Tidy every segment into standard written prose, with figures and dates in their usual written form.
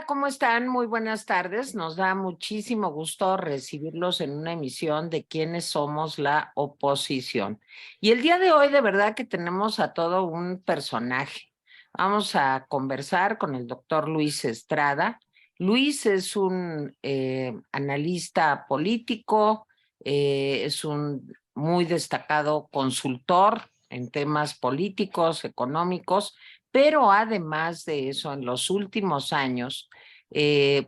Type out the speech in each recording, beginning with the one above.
¿cómo están? Muy buenas tardes. Nos da muchísimo gusto recibirlos en una emisión de Quiénes somos la oposición. Y el día de hoy, de verdad que tenemos a todo un personaje. Vamos a conversar con el doctor Luis Estrada. Luis es un analista político, es un muy destacado consultor en temas políticos, económicos, pero además de eso, en los últimos años,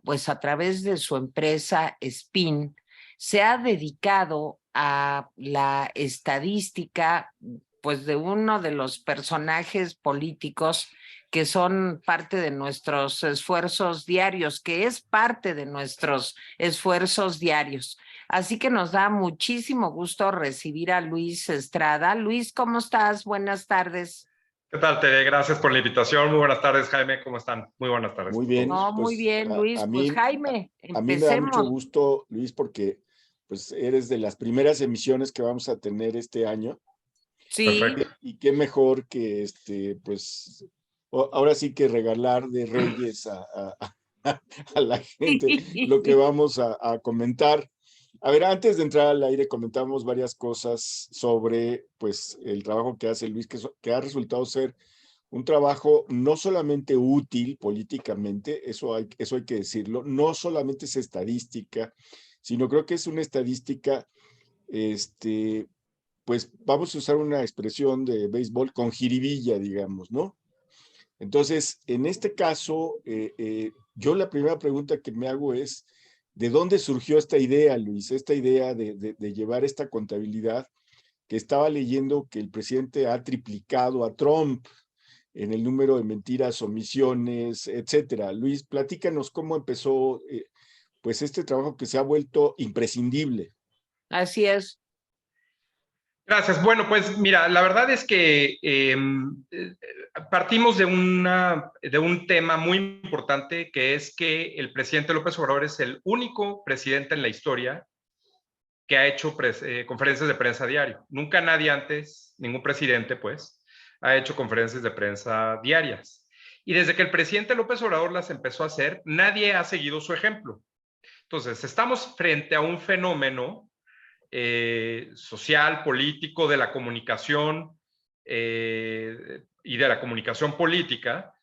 pues a través de su empresa Spin, se ha dedicado a la estadística, pues de uno de los personajes políticos que son parte de nuestros esfuerzos diarios, que es parte de nuestros esfuerzos diarios. Así que nos da muchísimo gusto recibir a Luis Estrada. Luis, ¿cómo estás? Buenas tardes. ¿Qué tal, Tere? Gracias por la invitación. Muy buenas tardes, Jaime. ¿Cómo están? Muy buenas tardes Muy a bien, No, todos. muy pues bien, Luis. Pues Jaime, a mí me da mucho empecemos. gusto, Luis, porque pues eres de las primeras emisiones que vamos a tener este año. Sí, Perfecto. Y qué mejor que pues ahora sí que regalar de Reyes a la gente lo que vamos a comentar. A ver, antes de entrar al aire comentamos varias cosas sobre pues el trabajo que hace Luis, que ha resultado ser un trabajo no solamente útil políticamente, eso hay que decirlo, no solamente es estadística, sino creo que es una estadística, pues vamos a usar una expresión de béisbol con jiribilla, digamos, ¿no? Entonces, en este caso, yo la primera pregunta que me hago es, ¿de dónde surgió esta idea, Luis? Esta idea de llevar esta contabilidad, que estaba leyendo que el presidente ha triplicado a Trump en el número de mentiras, omisiones, etcétera. Luis, platícanos cómo empezó pues este trabajo que se ha vuelto imprescindible. así es. Gracias. Bueno, pues mira, la verdad es que partimos de un tema muy importante, que es que el presidente López Obrador es el único presidente en la historia que ha hecho conferencias de prensa diario. Nunca nadie antes, ningún presidente, pues, ha hecho conferencias de prensa diarias. Y desde que el presidente López Obrador las empezó a hacer, nadie ha seguido su ejemplo. Entonces, estamos frente a un fenómeno social, político, de la comunicación y de la comunicación política,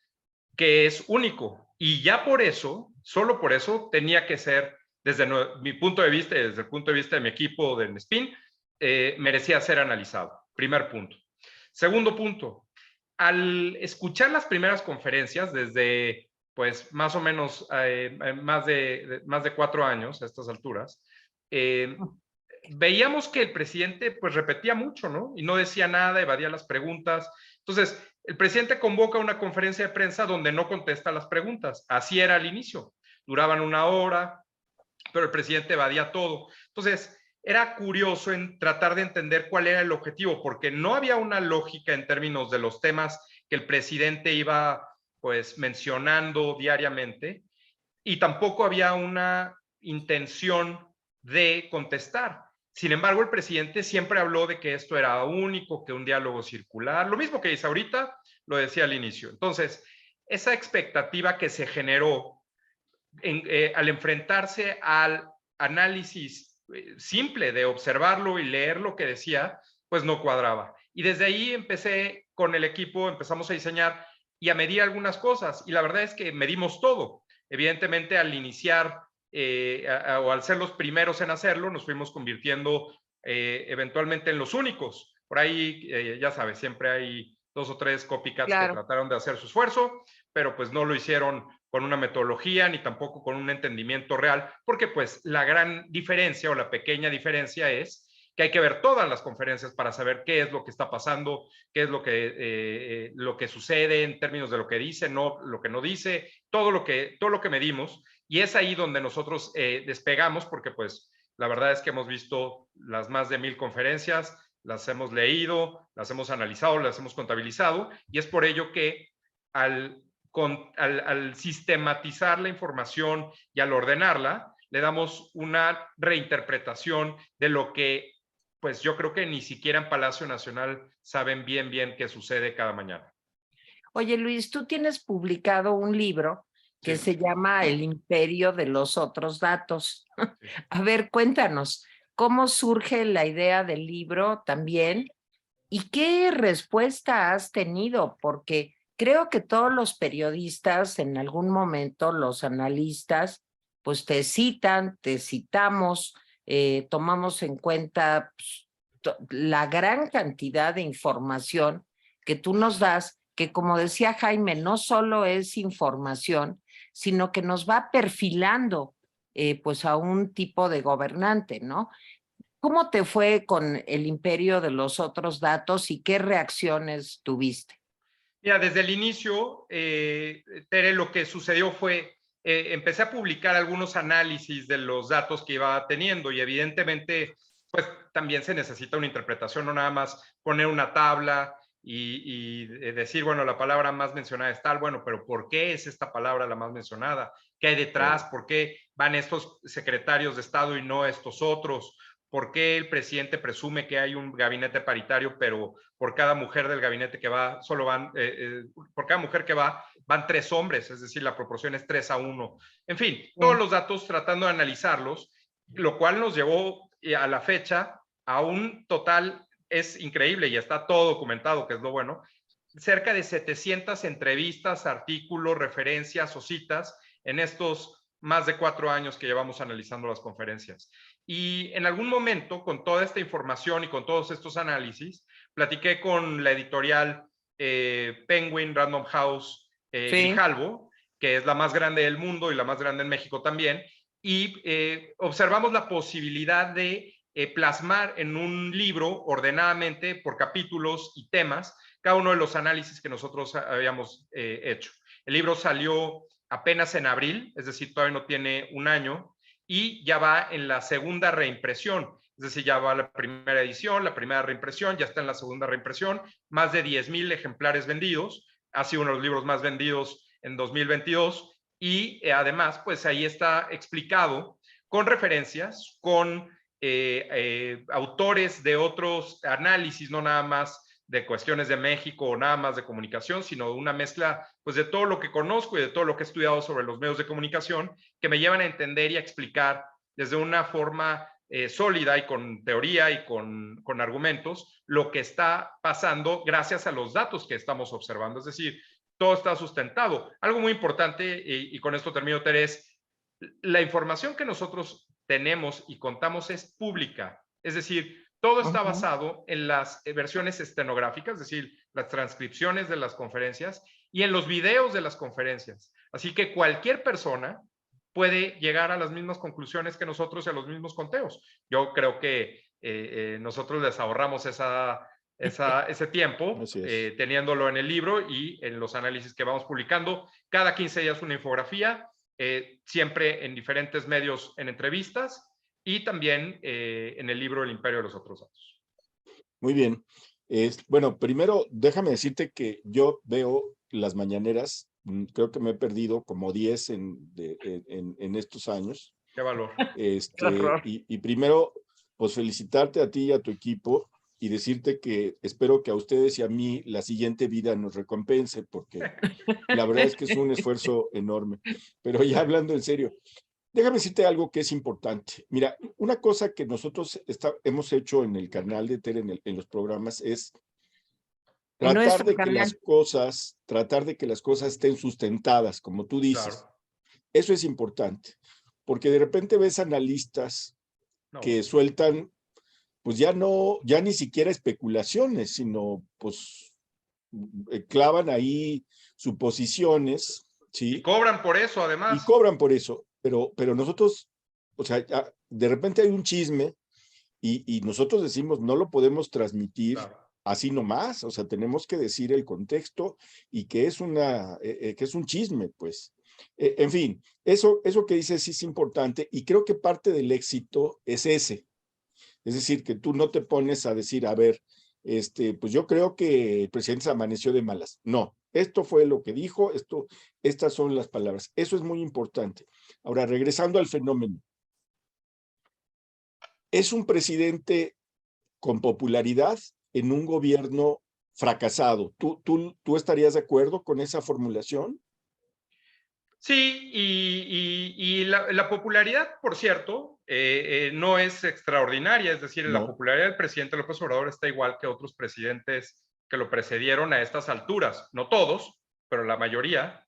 que es único. Y ya por eso, solo por eso, tenía que ser, desde mi punto de vista y desde el punto de vista de mi equipo de Spin, merecía ser analizado. Primer punto. Segundo punto, al escuchar las primeras conferencias desde, pues, más o menos más de 4 años a estas alturas, veíamos que el presidente pues repetía mucho, ¿no? Y no decía nada, evadía las preguntas. Entonces, el presidente convoca una conferencia de prensa donde no contesta las preguntas. Así era al inicio. Duraban 1 hora, pero el presidente evadía todo. Entonces, era curioso en tratar de entender cuál era el objetivo, porque no había una lógica en términos de los temas que el presidente iba pues mencionando diariamente, y tampoco había una intención de contestar. Sin embargo, el presidente siempre habló de que esto era único, que un diálogo circular, lo mismo que dice ahorita, lo decía al inicio. Entonces, esa expectativa que se generó al enfrentarse al análisis simple de observarlo y leer lo que decía, pues no cuadraba. Y desde ahí empecé con el equipo, empezamos a diseñar y a medir algunas cosas. Y la verdad es que medimos todo. Evidentemente, al iniciar o al ser los primeros en hacerlo, nos fuimos convirtiendo eventualmente en los únicos. Por ahí, ya sabes, siempre hay 2 o 3 copycats que Claro. trataron de hacer su esfuerzo, pero pues no lo hicieron con una metodología ni tampoco con un entendimiento real, porque pues la gran diferencia o la pequeña diferencia es que hay que ver todas las conferencias para saber qué es lo que está pasando, qué es lo que sucede en términos de lo que dice, no lo que no dice, todo lo que medimos, y es ahí donde nosotros despegamos, porque pues la verdad es que hemos visto las más de 1000 conferencias, las hemos leído, las hemos analizado, las hemos contabilizado, y es por ello que al sistematizar la información y al ordenarla, le damos una reinterpretación de lo que, pues yo creo que ni siquiera en Palacio Nacional saben bien qué sucede cada mañana. Oye, Luis, tú tienes publicado un libro que Sí. se llama El imperio de los otros datos. Sí. A ver, cuéntanos, ¿cómo surge la idea del libro también? ¿Y qué respuesta has tenido? Porque creo que todos los periodistas, en algún momento, los analistas, pues te citan, te citamos, tomamos en cuenta pues, la gran cantidad de información que tú nos das, que como decía Jaime, no solo es información, sino que nos va perfilando pues a un tipo de gobernante, ¿no? ¿Cómo te fue con el imperio de los otros datos y qué reacciones tuviste? Mira, desde el inicio, Tere, lo que sucedió fue, empecé a publicar algunos análisis de los datos que iba teniendo y evidentemente, pues también se necesita una interpretación, no nada más poner una tabla y decir, bueno, la palabra más mencionada es tal, bueno, pero ¿por qué es esta palabra la más mencionada? ¿Qué hay detrás? ¿Por qué van estos secretarios de Estado y no estos otros? ¿Por qué el presidente presume que hay un gabinete paritario, pero por cada mujer del gabinete que va, solo van, por cada mujer que va, van 3 hombres, es decir, la proporción es 3-1. En fin, todos los datos tratando de analizarlos, lo cual nos llevó a la fecha a un total, es increíble y está todo documentado, que es lo bueno, cerca de 700 entrevistas, artículos, referencias o citas en estos más de 4 años que llevamos analizando las conferencias. Y en algún momento, con toda esta información y con todos estos análisis, platiqué con la editorial Penguin Random House Sí. Grijalvo, que es la más grande del mundo y la más grande en México también, y observamos la posibilidad de plasmar en un libro ordenadamente por capítulos y temas cada uno de los análisis que nosotros habíamos hecho. El libro salió apenas en abril, es decir, todavía no tiene un año, y ya va en la segunda reimpresión. Es decir, ya va la primera edición, la primera reimpresión, ya está en la segunda reimpresión, más de 10,000 ejemplares vendidos, ha sido uno de los libros más vendidos en 2022 y además, pues ahí está explicado con referencias, con autores de otros análisis, no nada más de cuestiones de México o nada más de comunicación, sino una mezcla pues de todo lo que conozco y de todo lo que he estudiado sobre los medios de comunicación que me llevan a entender y a explicar desde una forma sólida y con teoría y con argumentos lo que está pasando gracias a los datos que estamos observando. Es decir, todo está sustentado. Algo muy importante, y con esto termino, Terés, la información que nosotros tenemos y contamos es pública. Es decir, todo está basado en las versiones estenográficas, es decir, las transcripciones de las conferencias y en los videos de las conferencias. Así que cualquier persona puede llegar a las mismas conclusiones que nosotros y a los mismos conteos. Yo creo que nosotros les ahorramos ese tiempo teniéndolo en el libro y en los análisis que vamos publicando. Cada 15 días una infografía, siempre en diferentes medios en entrevistas y también en el libro El imperio de los otros datos. Muy bien. Bueno, primero déjame decirte que yo veo las mañaneras, creo que me he perdido como 10 en estos años. Qué valor. Y primero, pues felicitarte a ti y a tu equipo y decirte que espero que a ustedes y a mí la siguiente vida nos recompense, porque la verdad es que es un esfuerzo enorme. Pero ya hablando en serio, déjame decirte algo que es importante. Mira, una cosa que nosotros hemos hecho en el canal de Tere, en los programas, es tratar de que las cosas estén sustentadas, como tú dices. Claro. Eso es importante, porque de repente ves analistas que sueltan, pues ya ni siquiera especulaciones, sino pues clavan ahí suposiciones, ¿sí? Y cobran por eso, además. Y cobran por eso, pero nosotros, o sea, de repente hay un chisme y nosotros decimos, no lo podemos transmitir así nomás, o sea, tenemos que decir el contexto y que es un chisme, pues. En fin, eso que dices sí es importante y creo que parte del éxito es ese. Es decir, que tú no te pones a decir, a ver, pues yo creo que el presidente se amaneció de malas. No, esto fue lo que dijo, estas son las palabras. Eso es muy importante. Ahora, regresando al fenómeno. Es un presidente con popularidad en un gobierno fracasado. ¿Tú estarías de acuerdo con esa formulación? Sí, y la popularidad, por cierto, no es extraordinaria, es decir, la No. popularidad del presidente López Obrador está igual que otros presidentes que lo precedieron a estas alturas. No todos, pero la mayoría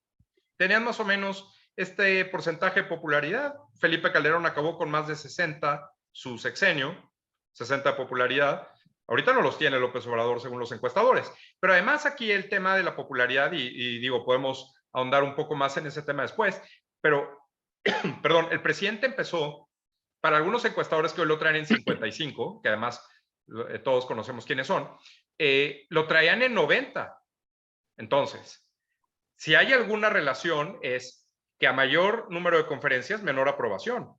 tenían más o menos este porcentaje de popularidad. Felipe Calderón acabó con más de 60 su sexenio, 60 de popularidad. Ahorita no los tiene López Obrador según los encuestadores. Pero además aquí el tema de la popularidad, y digo, podemos ahondar un poco más en ese tema después, pero, perdón, el presidente empezó, para algunos encuestadores que hoy lo traen en 55, que además todos conocemos quiénes son, lo traían en 90. Entonces, si hay alguna relación es que a mayor número de conferencias, menor aprobación.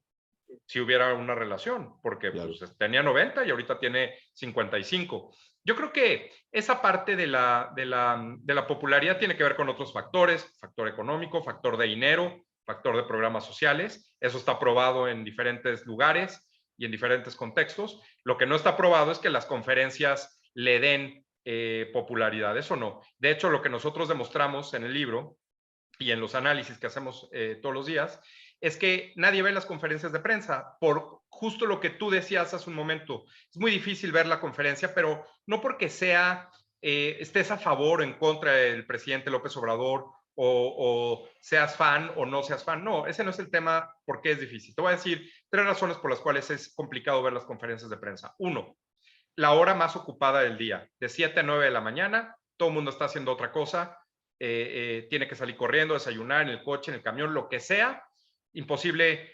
Si hubiera una relación, porque Claro. pues, tenía 90 y ahorita tiene 55. Yo creo que esa parte de la popularidad tiene que ver con otros factores, factor económico, factor de dinero, factor de programas sociales. Eso está probado en diferentes lugares y en diferentes contextos. Lo que no está probado es que las conferencias le den popularidad, eso no. De hecho, lo que nosotros demostramos en el libro y en los análisis que hacemos todos los días, es que nadie ve las conferencias de prensa por justo lo que tú decías hace un momento. Es muy difícil ver la conferencia, pero no porque estés a favor o en contra del presidente López Obrador o seas fan o no seas fan. No, ese no es el tema porque es difícil. Te voy a decir 3 razones por las cuales es complicado ver las conferencias de prensa. 1, la hora más ocupada del día, de 7 a 9 de la mañana, todo el mundo está haciendo otra cosa, tiene que salir corriendo, desayunar en el coche, en el camión, lo que sea, imposible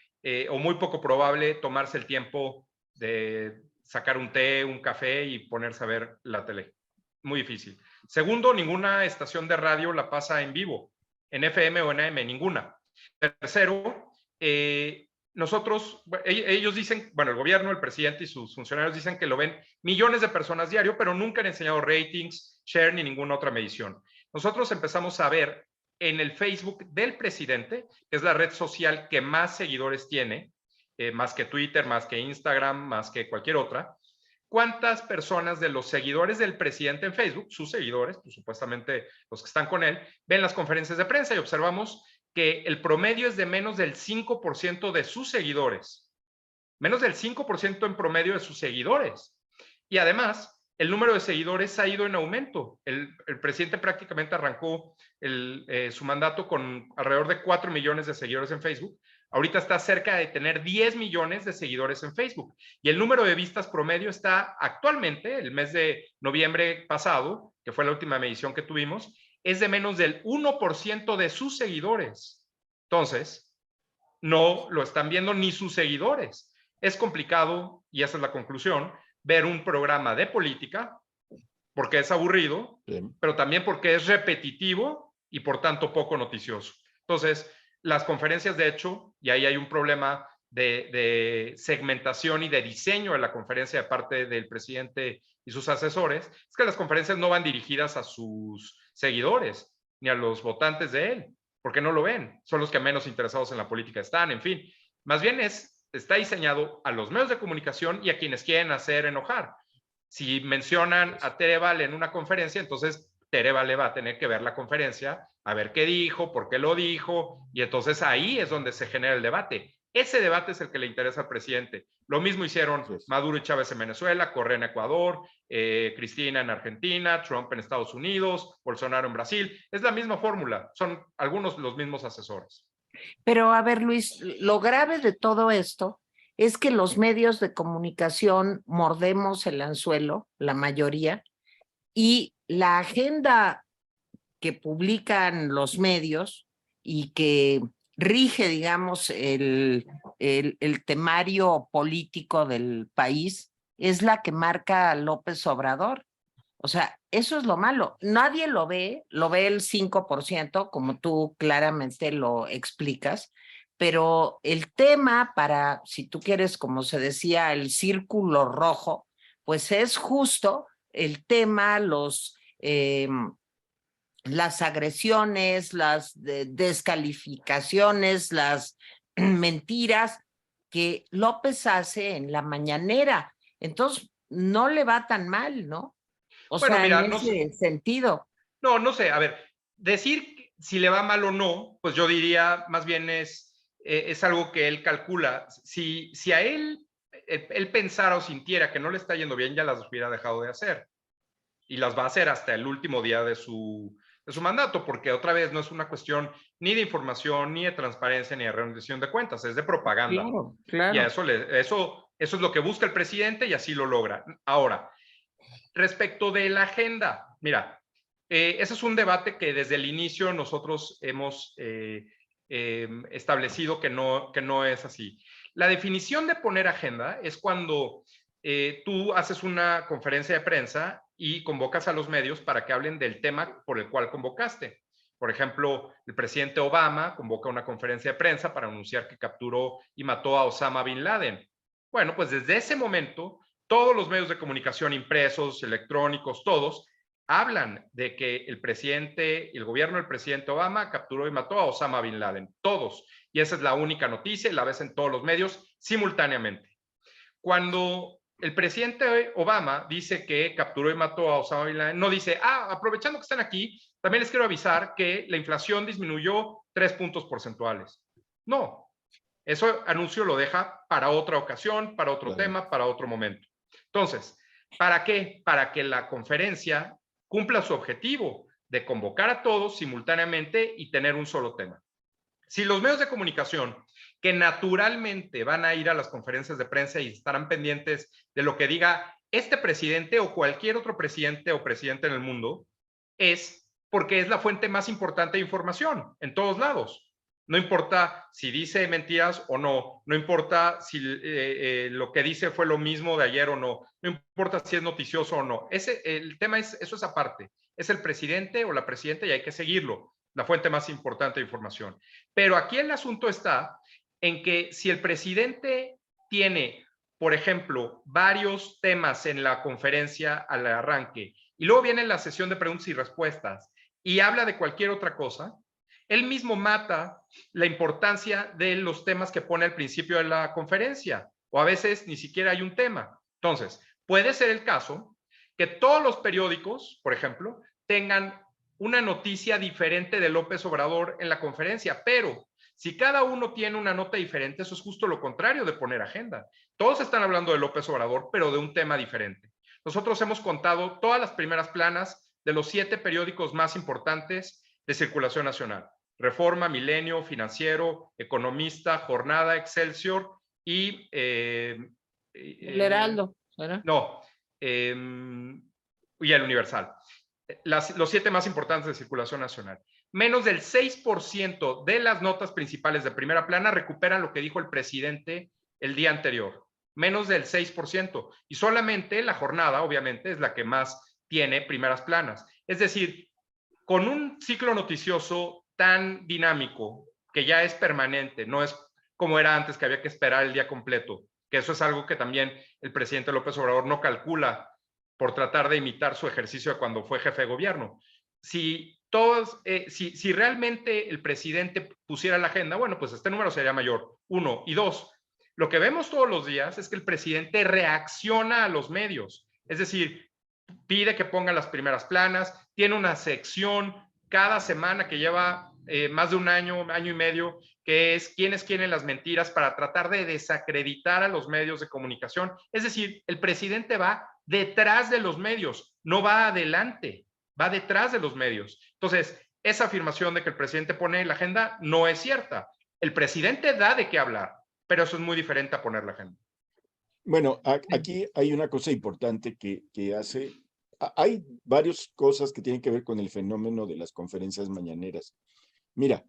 o muy poco probable tomarse el tiempo de sacar un té, un café y ponerse a ver la tele. Muy difícil. Segundo, ninguna estación de radio la pasa en vivo, en FM o en AM, ninguna. Tercero, nosotros, ellos dicen, bueno, el gobierno, el presidente y sus funcionarios dicen que lo ven millones de personas diario, pero nunca han enseñado ratings, share ni ninguna otra medición. Nosotros empezamos a ver en el Facebook del presidente, que es la red social que más seguidores tiene, más que Twitter, más que Instagram, más que cualquier otra, cuántas personas de los seguidores del presidente en Facebook, sus seguidores, pues supuestamente los que están con él, ven las conferencias de prensa y observamos que el promedio es de menos del 5% de sus seguidores. Menos del 5% en promedio de sus seguidores. Y además, el número de seguidores ha ido en aumento. El presidente prácticamente arrancó su mandato con alrededor de 4 millones de seguidores en Facebook. Ahorita está cerca de tener 10 millones de seguidores en Facebook. Y el número de vistas promedio está actualmente, el mes de noviembre pasado, que fue la última medición que tuvimos, es de menos del 1% de sus seguidores. Entonces, no lo están viendo ni sus seguidores. Es complicado, y esa es la conclusión, ver un programa de política, porque es aburrido, pero también porque es repetitivo y por tanto poco noticioso. Entonces, las conferencias, de hecho, y ahí hay un problema de segmentación y de diseño de la conferencia de parte del presidente y sus asesores, es que las conferencias no van dirigidas a sus seguidores ni a los votantes de él, porque no lo ven, son los que menos interesados en la política están, en fin, más bien está diseñado a los medios de comunicación y a quienes quieren hacer enojar. Si mencionan a Tere Vale en una conferencia, entonces Tere Vale va a tener que ver la conferencia, a ver qué dijo, por qué lo dijo, y entonces ahí es donde se genera el debate. Ese debate es el que le interesa al presidente. Lo mismo hicieron Maduro y Chávez en Venezuela, Correa en Ecuador, Cristina en Argentina, Trump en Estados Unidos, Bolsonaro en Brasil. Es la misma fórmula, son algunos los mismos asesores. Pero a ver, Luis, lo grave de todo esto es que los medios de comunicación mordemos el anzuelo, la mayoría, y la agenda que publican los medios y que rige, digamos, el temario político del país es la que marca López Obrador. O sea, eso es lo malo. Nadie lo ve el 5%, como tú claramente lo explicas, pero el tema para, si tú quieres, como se decía, el círculo rojo, pues es justo el tema, las agresiones, las descalificaciones, las mentiras que López hace en la mañanera. Entonces, no le va tan mal, ¿no? O bueno, sea, mira, en ese sentido. No sé, a ver, decir si le va mal o no, pues yo diría más bien es algo que él calcula. Si a él pensara o sintiera que no le está yendo bien, ya las hubiera dejado de hacer. Y las va a hacer hasta el último día de su mandato, porque otra vez no es una cuestión ni de información, ni de transparencia, ni de rendición de cuentas, es de propaganda. Claro, Y claro. eso es lo que busca el presidente y así lo logra. Ahora, respecto de la agenda, mira, ese es un debate que desde el inicio nosotros hemos establecido que no es así. La definición de poner agenda es cuando tú haces una conferencia de prensa y convocas a los medios para que hablen del tema por el cual convocaste. Por ejemplo, el presidente Obama convoca una conferencia de prensa para anunciar que capturó y mató a Osama Bin Laden. Bueno, pues desde ese momento todos los medios de comunicación impresos, electrónicos, todos, hablan de que el presidente, el gobierno del presidente Obama capturó y mató a Osama Bin Laden, todos. Y esa es la única noticia y la ves en todos los medios simultáneamente. Cuando el presidente Obama dice que capturó y mató a Osama Bin Laden, no dice, aprovechando que están aquí, también les quiero avisar que la inflación disminuyó 3 puntos porcentuales. No, eso anuncio lo deja para otra ocasión, para otro tema, para otro momento. Entonces, ¿para qué? Para que la conferencia cumpla su objetivo de convocar a todos simultáneamente y tener un solo tema. Si los medios de comunicación que naturalmente van a ir a las conferencias de prensa y estarán pendientes de lo que diga este presidente o cualquier otro presidente o presidente en el mundo, es porque es la fuente más importante de información en todos lados. No importa si dice mentiras o no, no importa si lo que dice fue lo mismo de ayer o no, no importa si es noticioso o no. El tema es, eso es aparte. Es el presidente o la presidenta y hay que seguirlo, la fuente más importante de información. Pero aquí el asunto está en que si el presidente tiene, por ejemplo, varios temas en la conferencia al arranque y luego viene la sesión de preguntas y respuestas y habla de cualquier otra cosa, él mismo mata la importancia de los temas que pone al principio de la conferencia, o a veces ni siquiera hay un tema. Entonces, puede ser el caso que todos los periódicos, por ejemplo, tengan una noticia diferente de López Obrador en la conferencia, pero si cada uno tiene una nota diferente, eso es justo lo contrario de poner agenda. Todos están hablando de López Obrador, pero de un tema diferente. Nosotros hemos contado todas las primeras planas de los 7 periódicos más importantes de circulación nacional. Reforma, Milenio, Financiero, Economista, Jornada, Excelsior y... El Heraldo, ¿verdad? No, y el Universal. Los 7 más importantes de circulación nacional. Menos del 6% de las notas principales de primera plana recuperan lo que dijo el presidente el día anterior. Menos del 6%. Y solamente la Jornada, obviamente, es la que más tiene primeras planas. Es decir, con un ciclo noticioso tan dinámico, que ya es permanente, no es como era antes que había que esperar el día completo, que eso es algo que también el presidente López Obrador no calcula por tratar de imitar su ejercicio de cuando fue jefe de gobierno. Si realmente el presidente pusiera la agenda, bueno, pues este número sería mayor, 1. Y 2, lo que vemos todos los días es que el presidente reacciona a los medios, es decir, pide que pongan las primeras planas, tiene una sección cada semana que lleva más de un año y medio, que es quiénes quieren las mentiras para tratar de desacreditar a los medios de comunicación. Es decir, el presidente va detrás de los medios, no va adelante, va detrás de los medios. Entonces, esa afirmación de que el presidente pone la agenda no es cierta. El presidente da de qué hablar, pero eso es muy diferente a poner la agenda. Bueno, aquí hay una cosa importante que hace. Hay varias cosas que tienen que ver con el fenómeno de las conferencias mañaneras. Mira,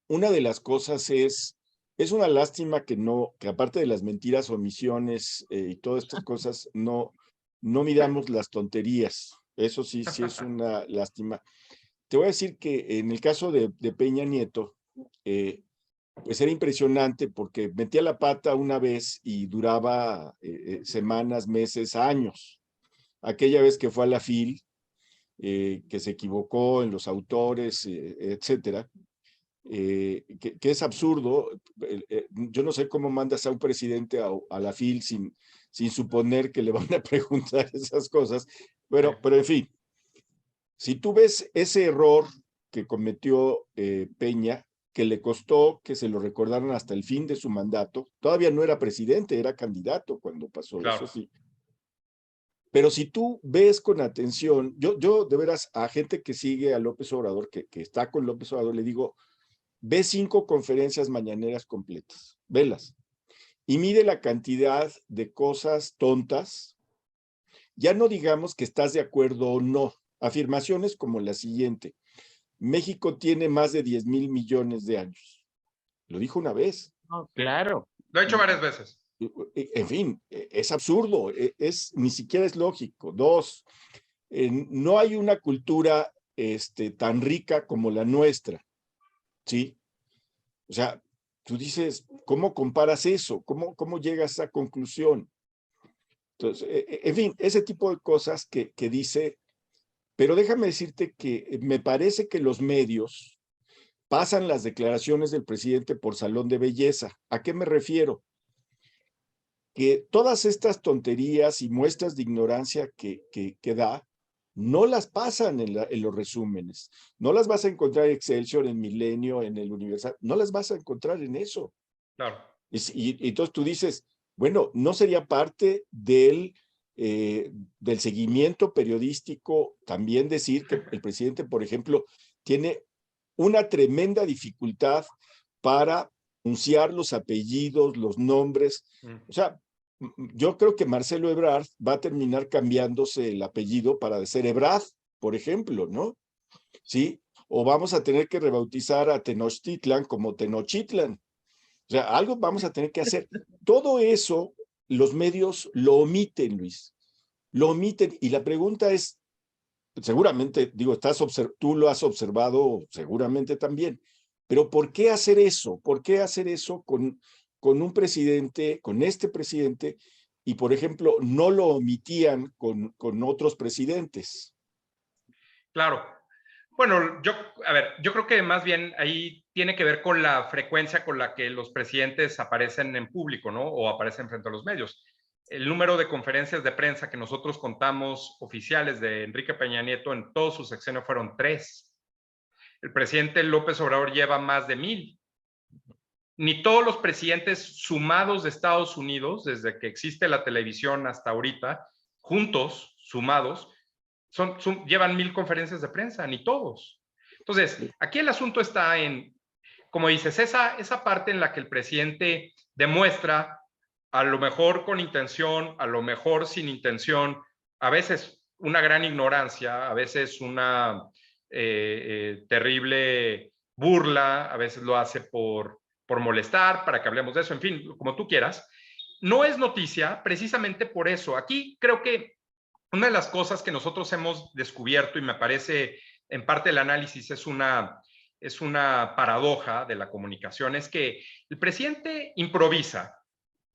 una de las cosas es una lástima que aparte de las mentiras, omisiones y todas estas cosas, no midamos las tonterías. Eso sí es una lástima. Te voy a decir que en el caso de Peña Nieto, pues era impresionante porque metía la pata una vez y duraba semanas, meses, años. Aquella vez que fue a la FIL, que se equivocó en los autores, etcétera, que es absurdo. Yo no sé cómo mandas a un presidente a la FIL sin suponer que le van a preguntar esas cosas, pero en fin, si tú ves ese error que cometió Peña, que le costó que se lo recordaran hasta el fin de su mandato. Todavía no era presidente, era candidato cuando pasó Claro. eso, sí. Pero si tú ves con atención, yo de veras a gente que sigue a López Obrador, que está con López Obrador, le digo, ve 5 conferencias mañaneras completas, velas, y mide la cantidad de cosas tontas. Ya no digamos que estás de acuerdo o no. Afirmaciones como la siguiente: México tiene más de 10,000 millones de años. Lo dijo una vez. No, claro. Lo he hecho varias veces. En fin, es absurdo, ni siquiera es lógico. 2, no hay una cultura tan rica como la nuestra, ¿sí? O sea, tú dices, ¿cómo comparas eso? ¿Cómo llegas a esa conclusión? Entonces, en fin, ese tipo de cosas que dice, pero déjame decirte que me parece que los medios pasan las declaraciones del presidente por salón de belleza. ¿A qué me refiero? Que todas estas tonterías y muestras de ignorancia que da, no las pasan en los resúmenes. No las vas a encontrar en Excelsior, en Milenio, en el Universal. No las vas a encontrar en eso. Claro. Y entonces tú dices, bueno, ¿no sería parte del seguimiento periodístico también decir que el presidente, por ejemplo, tiene una tremenda dificultad para pronunciar los apellidos, los nombres? O sea, yo creo que Marcelo Ebrard va a terminar cambiándose el apellido para ser Ebrard, por ejemplo, ¿no? ¿Sí? O vamos a tener que rebautizar a Tenochtitlan como Tenochtitlan. O sea, algo vamos a tener que hacer. Todo eso los medios lo omiten, Luis. Lo omiten. Y la pregunta es, seguramente, digo, tú lo has observado seguramente también, pero ¿por qué hacer eso? ¿Por qué hacer eso con un presidente, con este presidente, y por ejemplo, no lo omitían con otros presidentes? Claro. Bueno, yo creo que más bien ahí tiene que ver con la frecuencia con la que los presidentes aparecen en público, ¿no? O aparecen frente a los medios. El número de conferencias de prensa que nosotros contamos oficiales de Enrique Peña Nieto en todo su sexenio fueron 3. El presidente López Obrador lleva más de 1,000. Ni todos los presidentes sumados de Estados Unidos, desde que existe la televisión hasta ahorita, juntos, sumados, llevan 1,000 conferencias de prensa, ni todos. Entonces, aquí el asunto está en, como dices, esa parte en la que el presidente demuestra, a lo mejor con intención, a lo mejor sin intención, a veces una gran ignorancia, a veces una terrible burla, a veces lo hace por molestar, para que hablemos de eso, en fin, como tú quieras. No es noticia precisamente por eso. Aquí creo que una de las cosas que nosotros hemos descubierto, y me parece en parte el análisis es una paradoja de la comunicación, es que el presidente improvisa,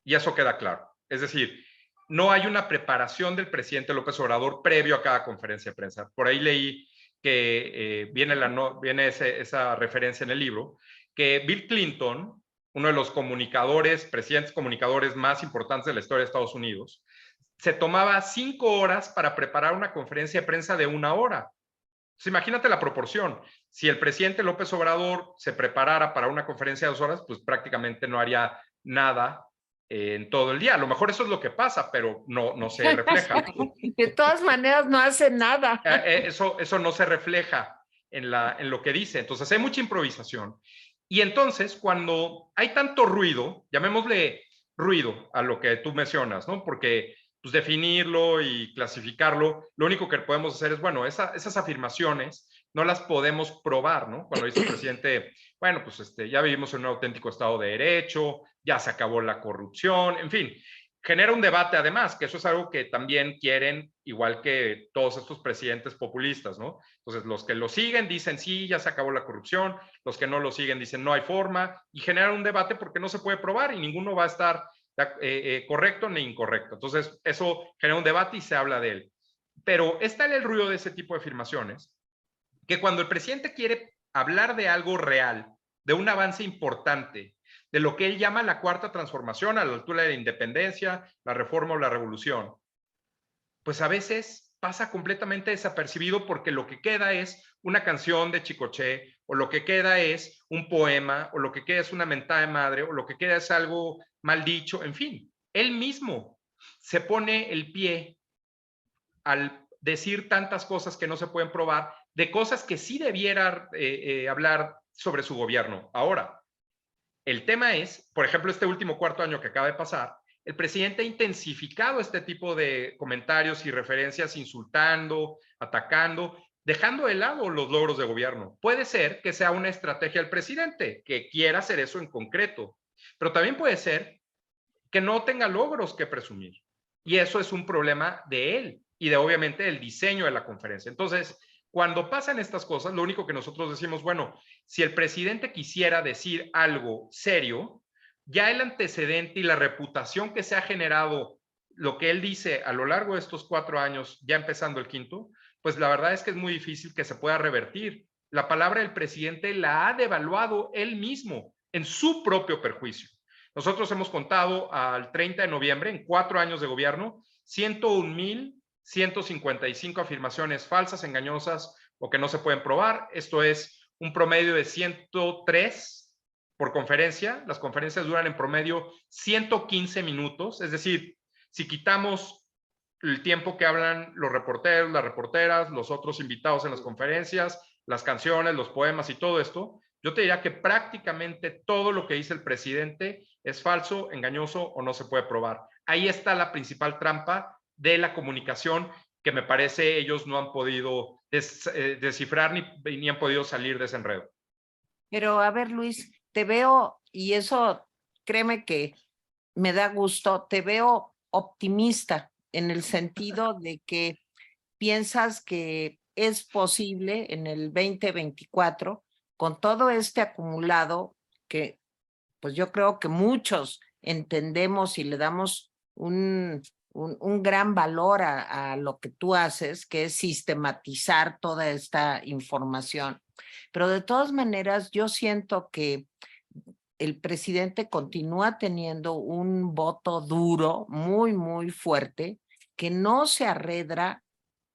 y eso queda claro. Es decir, no hay una preparación del presidente López Obrador previo a cada conferencia de prensa. Por ahí leí que viene esa referencia en el libro, que Bill Clinton, uno de los presidentes comunicadores más importantes de la historia de Estados Unidos, se tomaba 5 horas para preparar una conferencia de prensa de 1 hora. Entonces, imagínate la proporción. Si el presidente López Obrador se preparara para una conferencia de 2 horas, pues prácticamente no haría nada en todo el día. A lo mejor eso es lo que pasa, pero no se refleja. De todas maneras, no hace nada. Eso no se refleja en lo que dice. Entonces, hay mucha improvisación. Y entonces, cuando hay tanto ruido, llamémosle ruido a lo que tú mencionas, ¿no? Porque pues, definirlo y clasificarlo, lo único que podemos hacer es, bueno, esas afirmaciones no las podemos probar, ¿no? Cuando dice el presidente, bueno, pues ya vivimos en un auténtico Estado de Derecho, ya se acabó la corrupción, en fin, genera un debate además, que eso es algo que también quieren, igual que todos estos presidentes populistas, ¿no? Entonces, los que lo siguen dicen, sí, ya se acabó la corrupción, los que no lo siguen dicen, no hay forma, y genera un debate porque no se puede probar y ninguno va a estar correcto ni incorrecto. Entonces, eso genera un debate y se habla de él. Pero está el ruido de ese tipo de afirmaciones, que cuando el presidente quiere hablar de algo real, de un avance importante, de lo que él llama la cuarta transformación a la altura de la independencia, la reforma o la revolución, pues a veces pasa completamente desapercibido porque lo que queda es una canción de Chicoché, o lo que queda es un poema, o lo que queda es una mentada de madre, o lo que queda es algo mal dicho, en fin. Él mismo se pone el pie al decir tantas cosas que no se pueden probar, de cosas que sí debiera hablar sobre su gobierno. Ahora, el tema es, por ejemplo, este último cuarto año que acaba de pasar, el presidente ha intensificado este tipo de comentarios y referencias insultando, atacando, dejando de lado los logros de gobierno. Puede ser que sea una estrategia del presidente, que quiera hacer eso en concreto, pero también puede ser que no tenga logros que presumir. Y eso es un problema de él y de obviamente el diseño de la conferencia. Entonces, cuando pasan estas cosas, lo único que nosotros decimos, bueno, si el presidente quisiera decir algo serio, ya el antecedente y la reputación que se ha generado, lo que él dice a lo largo de estos 4 años, ya empezando el quinto, pues la verdad es que es muy difícil que se pueda revertir. La palabra del presidente la ha devaluado él mismo en su propio perjuicio. Nosotros hemos contado al 30 de noviembre, en 4 años de gobierno, 101,155 afirmaciones falsas, engañosas o que no se pueden probar. Esto es un promedio de 103 por conferencia. Las conferencias duran en promedio 115 minutos. Es decir, si quitamos el tiempo que hablan los reporteros, las reporteras, los otros invitados en las conferencias, las canciones, los poemas y todo esto, yo te diría que prácticamente todo lo que dice el presidente es falso, engañoso o no se puede probar. Ahí está la principal trampa de la comunicación que me parece ellos no han podido descifrar ni han podido salir de ese enredo. Pero a ver, Luis, te veo, y eso, créeme que me da gusto, te veo optimista en el sentido de que piensas que es posible en el 2024, con todo este acumulado que pues yo creo que muchos entendemos y le damos un gran valor a lo que tú haces, que es sistematizar toda esta información. Pero de todas maneras, yo siento que el presidente continúa teniendo un voto duro, muy, muy fuerte, que no se arredra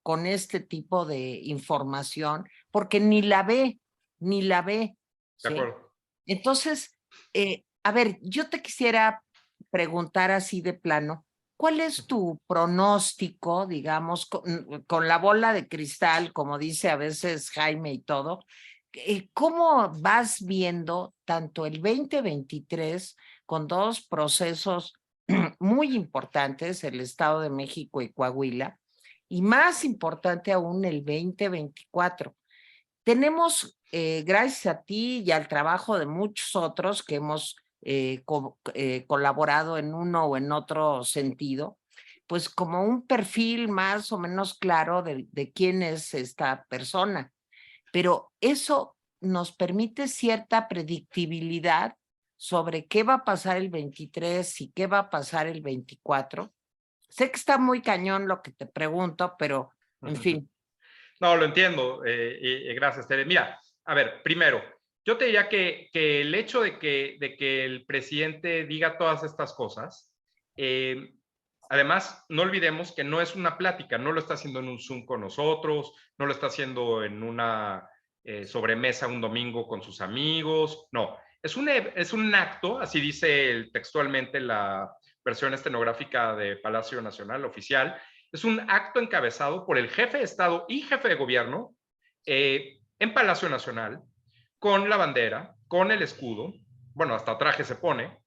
con este tipo de información, porque ni la ve, ni la ve. ¿De ¿sí? acuerdo? Entonces, a ver, yo te quisiera preguntar así de plano, ¿cuál es tu pronóstico, digamos, con la bola de cristal, como dice a veces Jaime y todo? ¿Cómo vas viendo tanto el 2023 con dos procesos muy importantes, el Estado de México y Coahuila, y más importante aún el 2024? Tenemos, gracias a ti y al trabajo de muchos otros que hemos colaborado en uno o en otro sentido, pues como un perfil más o menos claro de quién es esta persona. Pero eso nos permite cierta predictibilidad sobre qué va a pasar el 23 y qué va a pasar el 24. Sé que está muy cañón lo que te pregunto, pero en fin. No, lo entiendo. Gracias, Tere. Mira, a ver, primero, yo te diría que el hecho de que el presidente diga todas estas cosas, además, no olvidemos que no es una plática, no lo está haciendo en un Zoom con nosotros, no lo está haciendo en una sobremesa un domingo con sus amigos, no. Es un acto, así dice textualmente la versión estenográfica de Palacio Nacional oficial, es un acto encabezado por el jefe de Estado y jefe de gobierno en Palacio Nacional, con la bandera, con el escudo, bueno, hasta traje se pone,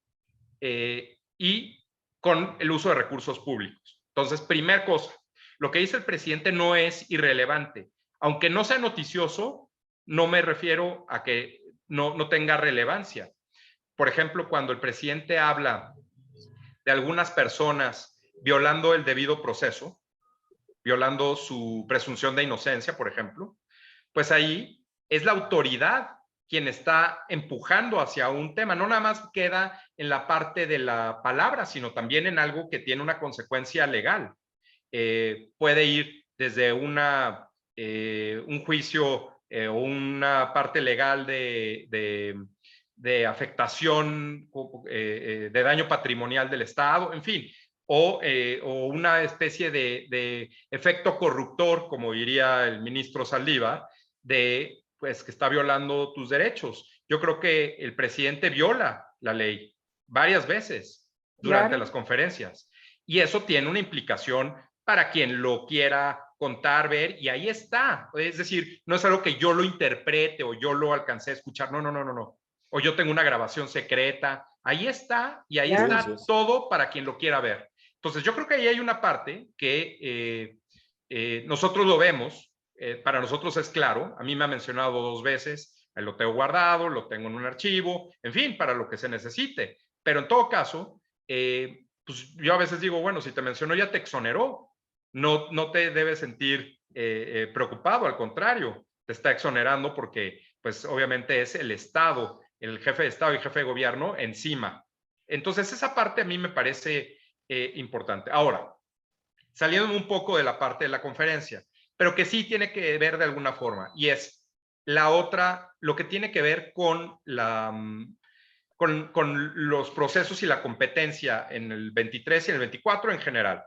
y con el uso de recursos públicos. Entonces, primer cosa, lo que dice el presidente no es irrelevante. Aunque no sea noticioso, no me refiero a que no tenga relevancia. Por ejemplo, cuando el presidente habla de algunas personas violando el debido proceso, violando su presunción de inocencia, por ejemplo, pues ahí es la autoridad quien está empujando hacia un tema. No nada más queda en la parte de la palabra, sino también en algo que tiene una consecuencia legal. Puede ir desde un juicio o una parte legal de afectación, de daño patrimonial del Estado, en fin, o una especie de efecto corruptor, como diría el ministro Saldívar, de pues que está violando tus derechos. Yo creo que el presidente viola la ley varias veces durante Claro. las conferencias y eso tiene una implicación para quien lo quiera contar, ver, y ahí está. Es decir, no es algo que yo lo interprete o yo lo alcancé a escuchar, no. O yo tengo una grabación secreta, ahí está, y ahí Claro. está todo para quien lo quiera ver. Entonces, yo creo que ahí hay una parte que nosotros lo vemos, para nosotros es claro, a mí me ha mencionado 2 veces, lo tengo guardado, lo tengo en un archivo, en fin, para lo que se necesite. Pero en todo caso, pues yo a veces digo, bueno, si te mencionó ya te exoneró, no te debes sentir preocupado, al contrario, te está exonerando porque pues obviamente es el Estado, el jefe de Estado y jefe de gobierno encima. Entonces esa parte a mí me parece importante. Ahora, saliendo un poco de la parte de la conferencia, pero que sí tiene que ver de alguna forma, y es la otra, lo que tiene que ver con con los procesos y la competencia en el 23 y en el 24 en general.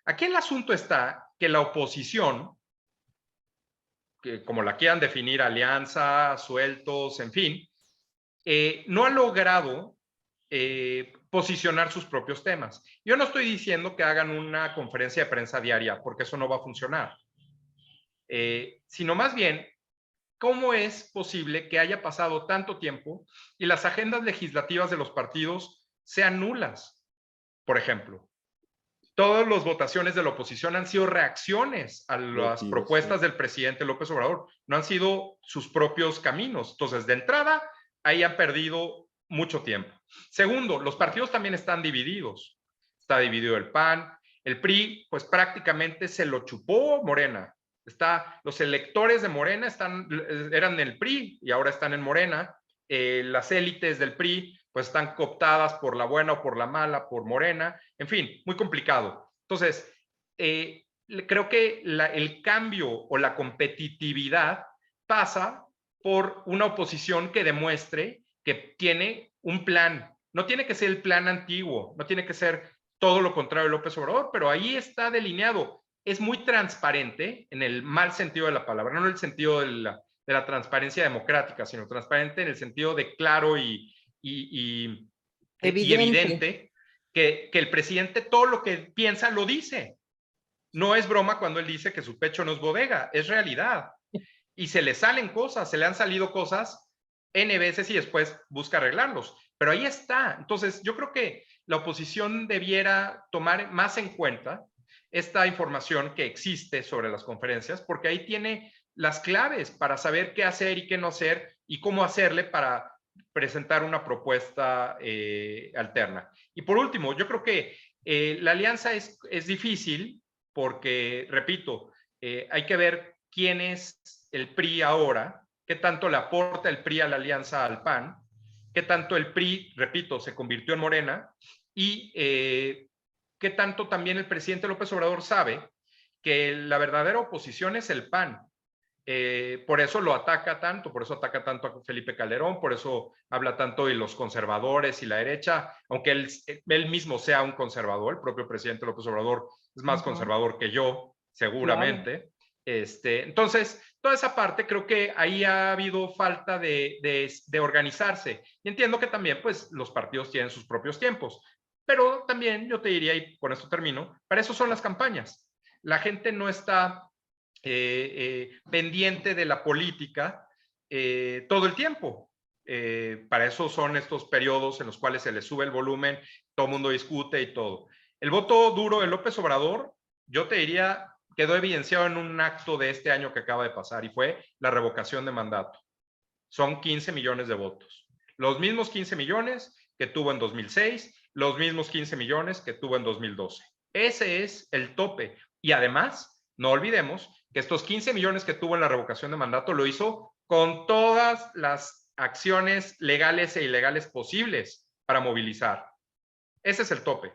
Aquí el asunto está que la oposición, que como la quieran definir, alianza, sueltos, en fin, no ha logrado posicionar sus propios temas. Yo no estoy diciendo que hagan una conferencia de prensa diaria, porque eso no va a funcionar, sino más bien, ¿cómo es posible que haya pasado tanto tiempo y las agendas legislativas de los partidos sean nulas? Por ejemplo, todas las votaciones de la oposición han sido reacciones a las propuestas del presidente López Obrador, no han sido sus propios caminos. Entonces, de entrada, ahí han perdido mucho tiempo. Segundo, los partidos también están divididos. Está dividido el PAN, el PRI, pues prácticamente se lo chupó Morena. Los electores de Morena eran del PRI y ahora están en Morena. Las élites del PRI pues están cooptadas por la buena o por la mala, por Morena, en fin, muy complicado. Entonces, creo que el cambio o la competitividad pasa por una oposición que demuestre que tiene un plan. No tiene que ser el plan antiguo, no tiene que ser todo lo contrario de López Obrador, pero ahí está delineado. Es muy transparente en el mal sentido de la palabra, no en el sentido de la transparencia democrática, sino transparente en el sentido de claro y evidente que el presidente todo lo que piensa lo dice. No es broma cuando él dice que su pecho no es bodega, es realidad. Y se le salen cosas, se le han salido cosas N veces y después busca arreglarlos. Pero ahí está. Entonces, yo creo que la oposición debiera tomar más en cuenta esta información que existe sobre las conferencias, porque ahí tiene las claves para saber qué hacer y qué no hacer y cómo hacerle para presentar una propuesta alterna. Y por último, yo creo que la alianza es difícil porque, repito, hay que ver quién es el PRI ahora, qué tanto le aporta el PRI a la alianza al PAN, qué tanto el PRI, repito, se convirtió en Morena y qué tanto también el presidente López Obrador sabe que la verdadera oposición es el PAN. Por eso lo ataca tanto, por eso ataca tanto a Felipe Calderón, por eso habla tanto de los conservadores y la derecha, aunque él mismo sea un conservador, el propio presidente López Obrador es más conservador que yo, seguramente. Claro. Entonces, toda esa parte creo que ahí ha habido falta de organizarse. Y entiendo que también pues, los partidos tienen sus propios tiempos, pero también yo te diría, y con esto termino, para eso son las campañas. La gente no está pendiente de la política todo el tiempo. Para eso son estos periodos en los cuales se le sube el volumen, todo el mundo discute y todo. El voto duro de López Obrador, yo te diría, quedó evidenciado en un acto de este año que acaba de pasar y fue la revocación de mandato. Son 15 millones de votos. Los mismos 15 millones que tuvo en 2006, los mismos 15 millones que tuvo en 2012. Ese es el tope. Y además, no olvidemos que estos 15 millones que tuvo en la revocación de mandato lo hizo con todas las acciones legales e ilegales posibles para movilizar. Ese es el tope.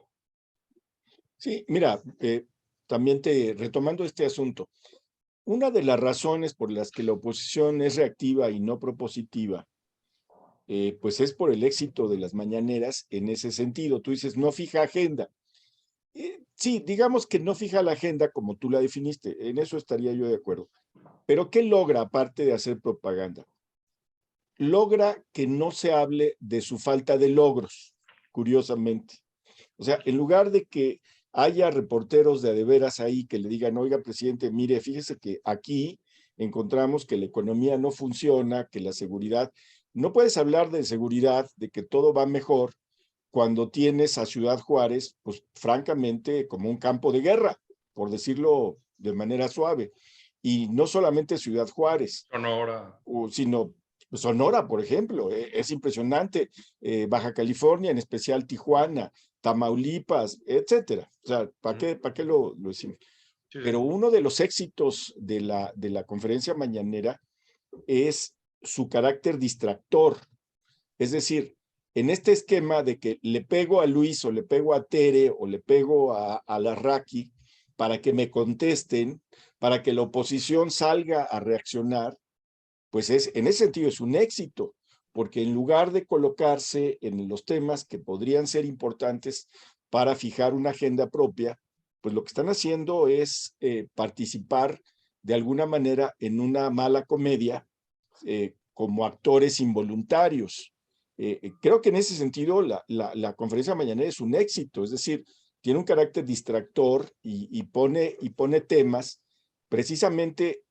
Sí, mira, también retomando este asunto, una de las razones por las que la oposición es reactiva y no propositiva, pues es por el éxito de las mañaneras en ese sentido. Tú dices, no fija agenda. Sí, digamos que no fija la agenda como tú la definiste, en eso estaría yo de acuerdo. Pero ¿qué logra aparte de hacer propaganda? Logra que no se hable de su falta de logros, curiosamente. O sea, en lugar de que haya reporteros de veras ahí que le digan, oiga, presidente, mire, fíjese que aquí encontramos que la economía no funciona, que la seguridad, no puedes hablar de seguridad, de que todo va mejor, cuando tienes a Ciudad Juárez, pues francamente, como un campo de guerra, por decirlo de manera suave. Y no solamente Ciudad Juárez, Sonora. sino Sonora, por ejemplo, es impresionante, Baja California, en especial Tijuana, Tamaulipas, etcétera. O sea, ¿para qué lo decimos? Sí, Pero sí. uno de los éxitos de la conferencia mañanera es su carácter distractor. Es decir, en este esquema de que le pego a Luis o le pego a Tere o le pego a la Raki para que me contesten, para que la oposición salga a reaccionar, pues en ese sentido es un éxito, porque en lugar de colocarse en los temas que podrían ser importantes para fijar una agenda propia, pues lo que están haciendo es participar de alguna manera en una mala comedia como actores involuntarios. Creo que en ese sentido la conferencia mañanera es un éxito, es decir, tiene un carácter distractor y pone temas precisamente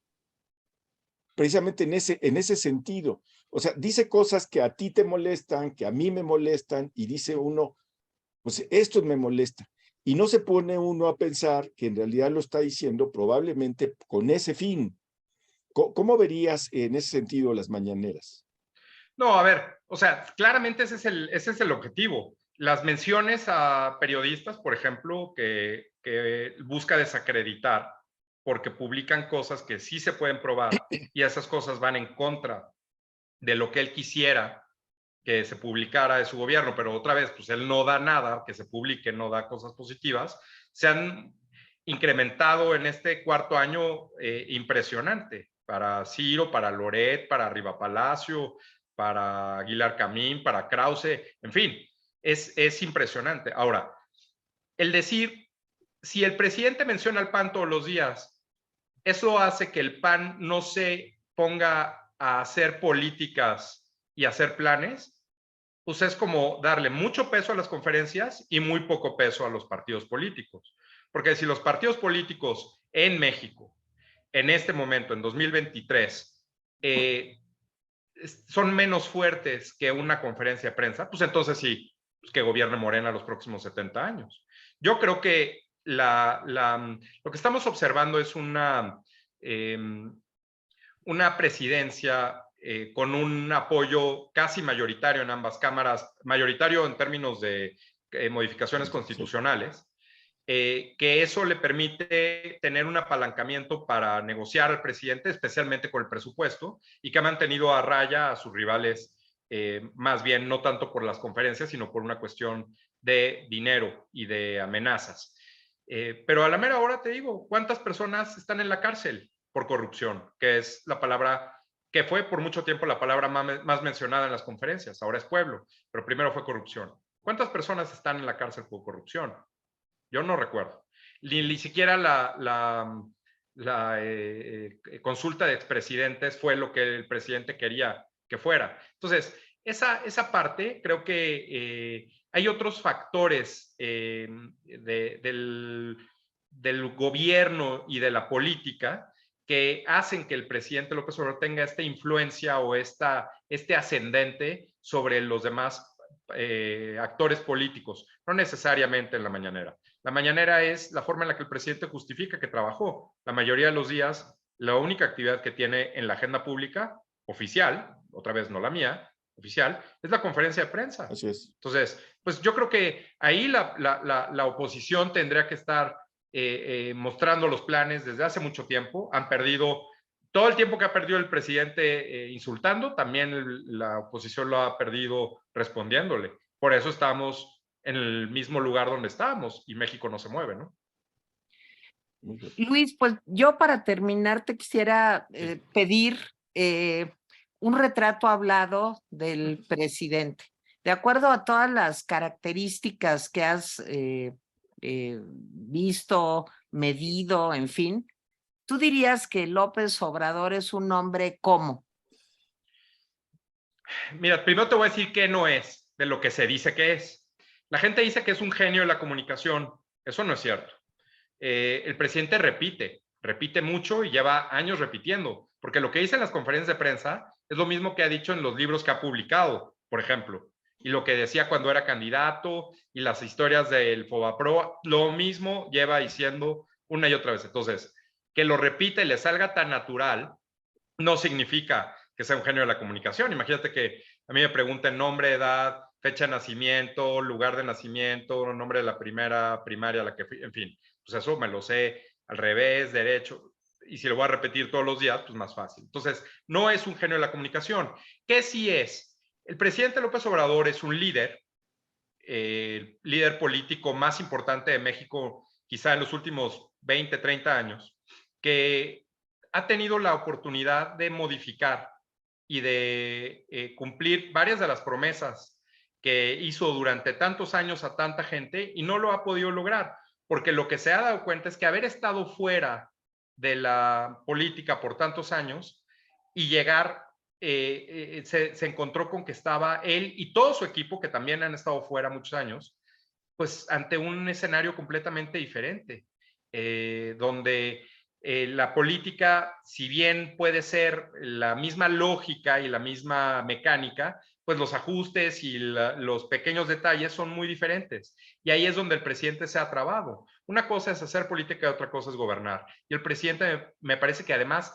en ese sentido. O sea, dice cosas que a ti te molestan, que a mí me molestan, y dice uno, pues esto me molesta. Y no se pone uno a pensar que en realidad lo está diciendo probablemente con ese fin. ¿Cómo verías en ese sentido las mañaneras? No, a ver, o sea, claramente ese es el objetivo. Las menciones a periodistas, por ejemplo, que busca desacreditar porque publican cosas que sí se pueden probar y esas cosas van en contra de lo que él quisiera que se publicara de su gobierno, pero otra vez, pues él no da nada, que se publique, no da cosas positivas, se han incrementado en este cuarto año impresionante para Ciro, para Loret, para Riva Palacio, para Aguilar Camín, para Krause, en fin, es impresionante. Ahora, el decir, si el presidente menciona al PAN todos los días, eso hace que el PAN no se ponga a hacer políticas y hacer planes, pues es como darle mucho peso a las conferencias y muy poco peso a los partidos políticos. Porque si los partidos políticos en México, en este momento, en 2023, son menos fuertes que una conferencia de prensa, pues entonces sí, pues que gobierne Morena los próximos 70 años. Yo creo que lo que estamos observando es una presidencia con un apoyo casi mayoritario en ambas cámaras, mayoritario en términos de modificaciones constitucionales, que eso le permite tener un apalancamiento para negociar al presidente, especialmente con el presupuesto, y que ha mantenido a raya a sus rivales, más bien no tanto por las conferencias, sino por una cuestión de dinero y de amenazas. Pero a la mera hora te digo, ¿cuántas personas están en la cárcel por corrupción? Que es la palabra que fue por mucho tiempo la palabra más mencionada en las conferencias. Ahora es pueblo, pero primero fue corrupción. ¿Cuántas personas están en la cárcel por corrupción? Yo no recuerdo. Ni siquiera la consulta de expresidentes fue lo que el presidente quería que fuera. Entonces, esa parte creo que hay otros factores del gobierno y de la política que hacen que el presidente López Obrador tenga esta influencia o este ascendente sobre los demás actores políticos, no necesariamente en la mañanera. La mañanera es la forma en la que el presidente justifica que trabajó. La mayoría de los días, la única actividad que tiene en la agenda pública oficial, otra vez no la mía, oficial, es la conferencia de prensa. Así es. Entonces, pues yo creo que ahí la oposición tendría que estar mostrando los planes desde hace mucho tiempo. Han perdido todo el tiempo que ha perdido el presidente insultando, también la oposición lo ha perdido respondiéndole. Por eso estamos en el mismo lugar donde estábamos y México no se mueve, ¿no? Luis, pues yo para terminar te quisiera pedir un retrato hablado del presidente. De acuerdo a todas las características que has visto, medido, en fin. ¿Tú dirías que López Obrador es un hombre cómo? Mira, primero te voy a decir qué no es de lo que se dice que es. La gente dice que es un genio de la comunicación. Eso no es cierto. El presidente repite mucho y lleva años repitiendo, porque lo que dice en las conferencias de prensa es lo mismo que ha dicho en los libros que ha publicado, por ejemplo, y lo que decía cuando era candidato y las historias del Fobapro, lo mismo lleva diciendo una y otra vez. Entonces, que lo repite y le salga tan natural no significa que sea un genio de la comunicación. Imagínate que a mí me pregunten nombre, edad, fecha de nacimiento, lugar de nacimiento, nombre de la primera primaria a la que fui, en fin, pues eso me lo sé al revés, derecho, y si lo voy a repetir todos los días, pues más fácil. Entonces, no es un genio de la comunicación. ¿Qué sí es? El presidente López Obrador es un líder, el líder político más importante de México, quizá en los últimos 20, 30 años, que ha tenido la oportunidad de modificar y de cumplir varias de las promesas que hizo durante tantos años a tanta gente y no lo ha podido lograr, porque lo que se ha dado cuenta es que haber estado fuera de la política por tantos años y llegar, se encontró con que estaba él y todo su equipo, que también han estado fuera muchos años, pues ante un escenario completamente diferente, donde la política, si bien puede ser la misma lógica y la misma mecánica, pues los ajustes y los pequeños detalles son muy diferentes. Y ahí es donde el presidente se ha trabado. Una cosa es hacer política y otra cosa es gobernar. Y el presidente me parece que además,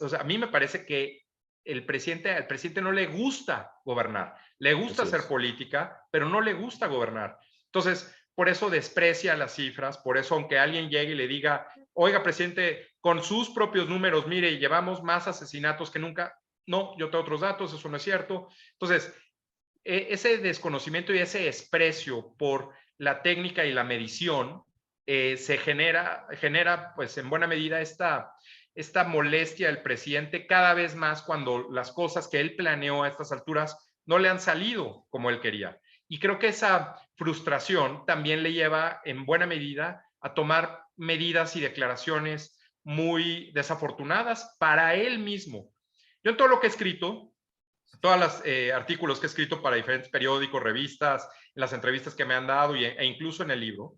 o sea, a mí me parece que al presidente no le gusta gobernar. Le gusta hacer política, pero no le gusta gobernar. Entonces, por eso desprecia las cifras, por eso aunque alguien llegue y le diga, oiga, presidente, con sus propios números, mire, llevamos más asesinatos que nunca. No, yo tengo otros datos, eso no es cierto. Entonces, ese desconocimiento y ese desprecio por la técnica y la medición se genera, pues en buena medida esta molestia del presidente cada vez más cuando las cosas que él planeó a estas alturas no le han salido como él quería. Y creo que esa frustración también le lleva en buena medida a tomar medidas y declaraciones muy desafortunadas para él mismo. Yo en todo lo que he escrito, todos los artículos que he escrito para diferentes periódicos, revistas, en las entrevistas que me han dado e incluso en el libro,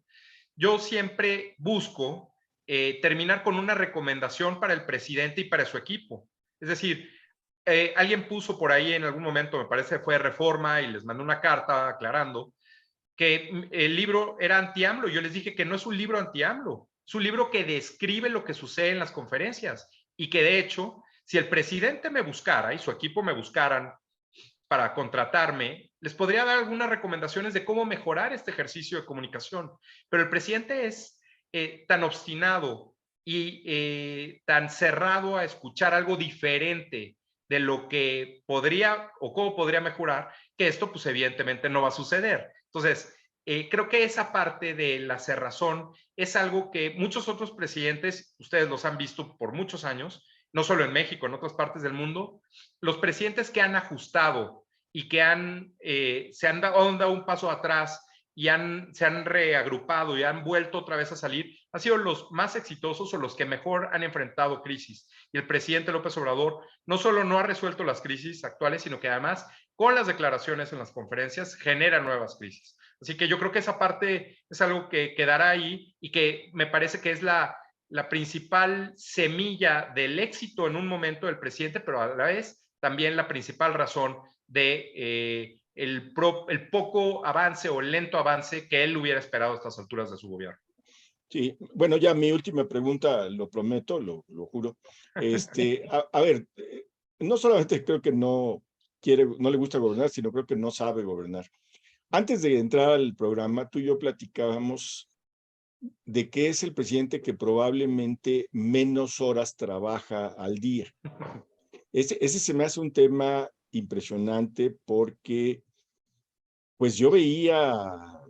yo siempre busco terminar con una recomendación para el presidente y para su equipo. Es decir, alguien puso por ahí en algún momento, me parece fue Reforma, y les mandó una carta aclarando que el libro era anti-AMLO. Yo les dije que no es un libro anti-AMLO, es un libro que describe lo que sucede en las conferencias y que de hecho, si el presidente me buscara y su equipo me buscaran para contratarme, les podría dar algunas recomendaciones de cómo mejorar este ejercicio de comunicación. Pero el presidente es tan obstinado y tan cerrado a escuchar algo diferente de lo que podría o cómo podría mejorar, que esto pues evidentemente no va a suceder. Entonces, creo que esa parte de la cerrazón es algo que muchos otros presidentes, ustedes los han visto por muchos años, no solo en México, en otras partes del mundo, los presidentes que han ajustado y que se han dado un paso atrás y se han reagrupado y han vuelto otra vez a salir, han sido los más exitosos o los que mejor han enfrentado crisis. Y el presidente López Obrador no solo no ha resuelto las crisis actuales, sino que además con las declaraciones en las conferencias genera nuevas crisis. Así que yo creo que esa parte es algo que quedará ahí y que me parece que es la principal semilla del éxito en un momento del presidente, pero a la vez también la principal razón de el poco avance o el lento avance que él hubiera esperado a estas alturas de su gobierno. Sí, bueno, ya mi última pregunta, lo prometo, lo juro. A ver, no solamente creo que no le gusta gobernar, sino creo que no sabe gobernar. Antes de entrar al programa, tú y yo platicábamos de que es el presidente que probablemente menos horas trabaja al día. Ese se me hace un tema impresionante porque, pues yo veía,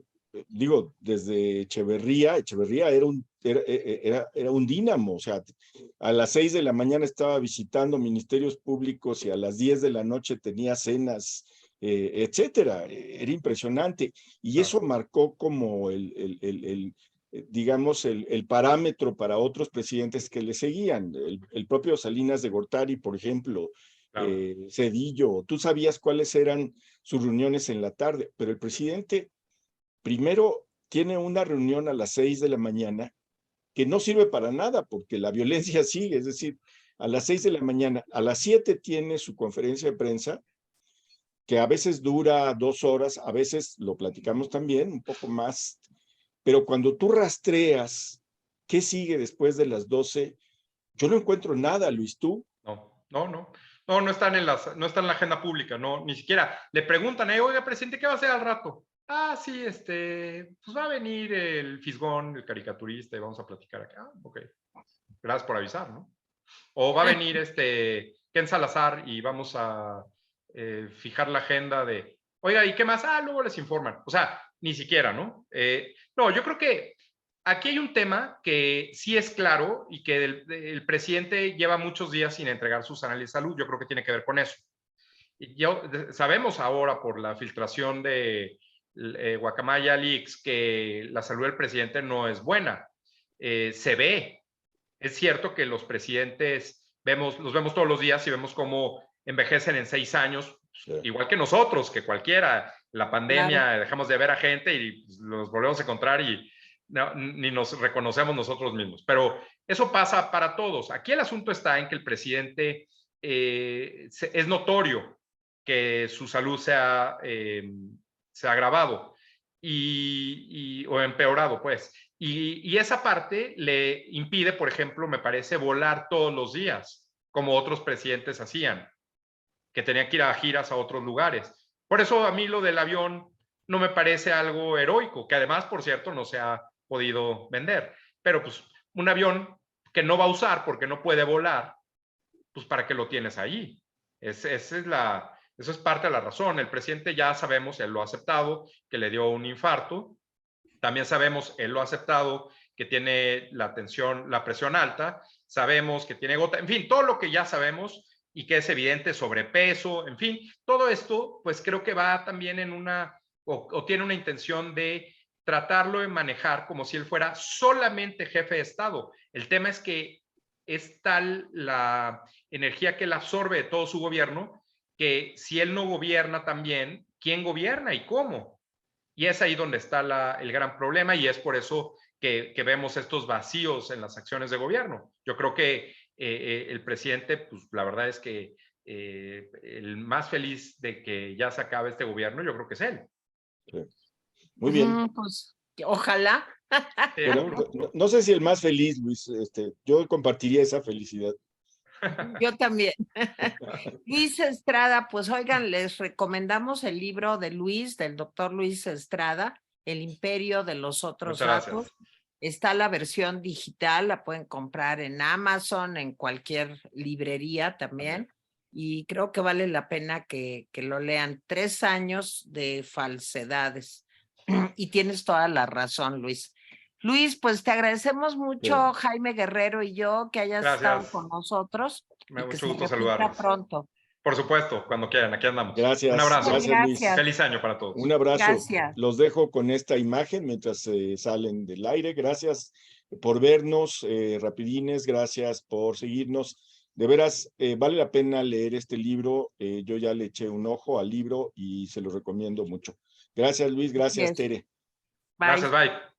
digo, desde Echeverría era un dínamo, o sea, a las 6 de la mañana estaba visitando ministerios públicos y a las 10 de la noche tenía cenas etcétera. Era impresionante. Y eso marcó como digamos, el parámetro para otros presidentes que le seguían. El propio Salinas de Gortari, por ejemplo, Claro. Zedillo, tú sabías cuáles eran sus reuniones en la tarde, pero el presidente primero tiene una reunión a las 6 de la mañana que no sirve para nada porque la violencia sigue, es decir, a las 6 de la mañana, a las 7 tiene su conferencia de prensa, que a veces dura 2 horas, a veces lo platicamos también, un poco más, pero cuando tú rastreas qué sigue después de las 12, yo no encuentro nada, Luis, ¿tú? No están no está en la agenda pública, no, ni siquiera. Le preguntan, oiga, presidente, ¿qué va a hacer al rato? Ah, sí, pues va a venir el Fisgón, el caricaturista, y vamos a platicar acá. Ok, gracias por avisar, ¿no? O va a venir Ken Salazar y vamos a fijar la agenda de, oiga, ¿y qué más? Ah, luego les informan. O sea, ni siquiera, ¿no? No, yo creo que aquí hay un tema que sí es claro y que el presidente lleva muchos días sin entregar sus análisis de salud. Yo creo que tiene que ver con eso. Sabemos ahora por la filtración de Guacamaya Leaks que la salud del presidente no es buena. Se ve. Es cierto que los presidentes los vemos todos los días y vemos cómo envejecen en 6 años, Sí. igual que nosotros, que cualquiera. La pandemia, Claro. dejamos de ver a gente y los volvemos a encontrar y ni nos reconocemos nosotros mismos. Pero eso pasa para todos. Aquí el asunto está en que el presidente es notorio que su salud se ha agravado o empeorado, pues. Y esa parte le impide, por ejemplo, me parece, volar todos los días, como otros presidentes hacían, que tenían que ir a giras a otros lugares. Por eso a mí lo del avión no me parece algo heroico, que además, por cierto, no se ha podido vender. Pero pues un avión que no va a usar porque no puede volar, pues ¿para qué lo tienes ahí? Eso es parte de la razón. El presidente ya sabemos, él lo ha aceptado, que le dio un infarto. También sabemos, él lo ha aceptado, que tiene la presión alta. Sabemos que tiene gota, en fin, todo lo que ya sabemos y que es evidente, sobrepeso, en fin, todo esto, pues creo que va también en o tiene una intención de tratarlo de manejar como si él fuera solamente jefe de Estado. El tema es que es tal la energía que él absorbe de todo su gobierno que si él no gobierna también, ¿quién gobierna y cómo? Y es ahí donde está el gran problema y es por eso que vemos estos vacíos en las acciones de gobierno. Yo creo que el presidente, pues la verdad es que el más feliz de que ya se acabe este gobierno, yo creo que es él. Sí. Muy bien. Pues ojalá. Bueno, no sé si el más feliz, Luis, yo compartiría esa felicidad. Yo también. Luis Estrada, pues oigan, les recomendamos el libro de Luis, del doctor Luis Estrada, El Imperio de los Otros Datos. Está la versión digital, la pueden comprar en Amazon, en cualquier librería también. Y creo que vale la pena que lo lean. 3 años de falsedades. Y tienes toda la razón, Luis. Luis, pues te agradecemos mucho, Jaime Guerrero y yo, que hayas estado con nosotros. Me da y que mucho se gusto repita saludarlos. pronto. Por supuesto, cuando quieran, aquí andamos. Gracias. Un abrazo. Gracias, Luis. Feliz año para todos. Un abrazo. Gracias. Los dejo con esta imagen mientras salen del aire. Gracias por vernos, rapidines. Gracias por seguirnos. De veras, vale la pena leer este libro. Yo ya le eché un ojo al libro y se lo recomiendo mucho. Gracias, Luis. Gracias, Tere. Gracias, bye.